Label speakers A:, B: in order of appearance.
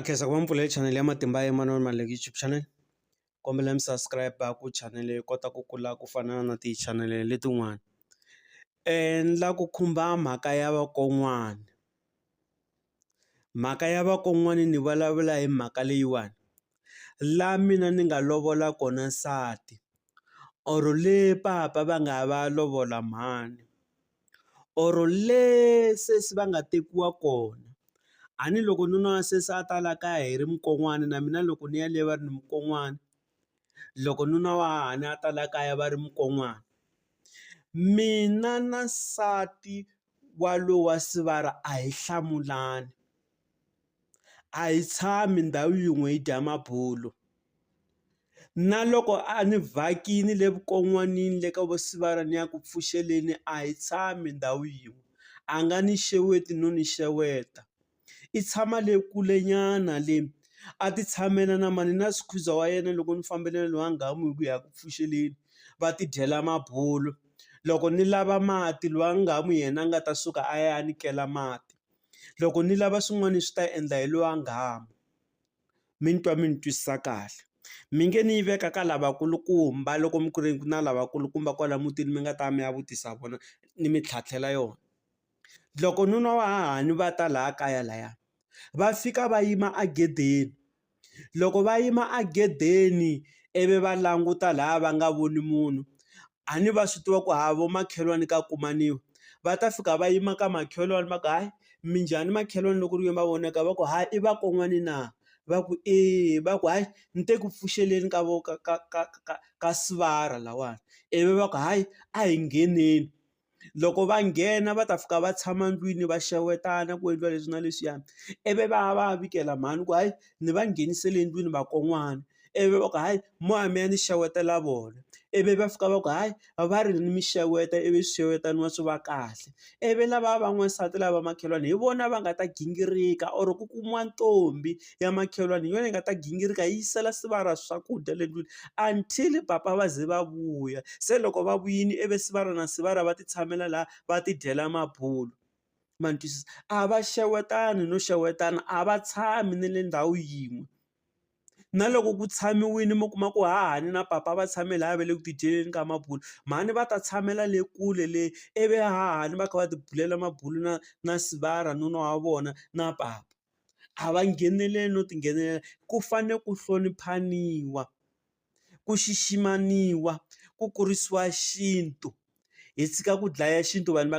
A: Khensa ku va mpfulela channel ya Matimba ya Emmanuel Maluleke YouTube channel. Kombela mi subscribe ku channel yi kota ku kula ku fana na ti-channel letin'wana. Ni la ku khumba mhaka ya vakon'wana. Mhaka ya vakon'wana ni vulavula hi mhaka leyiwani. La mina ni nga lovola kona nsati or le papa va nga va lovola mhani or le sesi va nga tekiwa kona. A ni loko nuna wa sesi a ta la kaya hi ri mukon'wana na mina loko ni ya le va ri ni mukon'wana, loko nuna wa hahani a ta la kaya va ri mukon'wana. Mina na nsati wa lowa Sivara a hi hlamulani, a hi tshami ndhawu yin'we hi dya mabulo. Na loko a ni vhakini le vukon'wanini le ka vo Sivara ni ya ku pfuxeleni a hi tshami ndhawu yin'we, a nga ni xeweti no ni xeweta. I tshama le kulenyana le a ti tshamela na mani na sikhuza wa yena loko ni fambile na lowa Ngamu hi ku ya ku pfuxeleni va ti dyela mabulo. Loko ni lava mati lowa Ngamu yena a nga ta suka a ya ni kela mati. Loko ni lava swin'wana swi ta endla hi lowa Ngamu. Mi twa mi ni twisisa kahle. Mi nge ni yi veka ka lavakulukumba loko mi ku ri na lavakulukumba kwala mutini mi nga ta mi ya vutisa vona ni mi tlhatlhela yona. Loko nuna wa hahani va ta laha kaya laya va fika va yima agedeni. Loko va yima agedeni ivi va languta laha va nga voni munhu, a ni va swi tiva ku vo makhelwani ka kumaniwa. Va ta fika va yima ka makhelwani va ku hayi minjhani makhelwani loko ri va vonaka va ku hayi i vakon'wani na, va ku va ku hayi ni te ku pfuxeleni ka Sivara lawani. Ivi va ku hayi a hi ngheneni. Loko va nghena va ta fika va tshama ndlwini va xewetana ku endliwa leswi na leswiyani. Ivi va ya va vikela mhani ku hayi ni va nghenisele endlwini vakon'wana. Ivi va ku hayi mo ya mi ya ni xewetela vona. Ivi va fika va ku hayi va ri ni mi xeweta ivi swixewetaniwa swi va kahle. Ivi lava van'wansati lava makhelwani hi vona va nga ta gingirika or ku kumiwa ntombi ya makhelwani hi yona yi nga ta gingirika yi yisela Sivara swakudya le ndlwini until papa va ze va vuya. Se loko va vuyini ivi Sivara na Sivara va ti tshamela laha va ti dyela mabulo. Ma ni twisisa? A va xewetani no xewetana, a va tshami na le ndhawu yin'we. Na loko ku tshamiwile mi kuma ku hahani na papa va tshame laha va le ku ti dyeleni ka mabulo, mhani va ta tshamela le kule le ivi hahani va kha va ti bulela mabulo na Sivara nuna wa vona na papa. A va ngheneleli no ti nghenelela, ku fanele ku hloniphaniwa, ku xiximaniwa, ku kurisiwa xintu. Hi tshika ku dlaya xintu vanhu va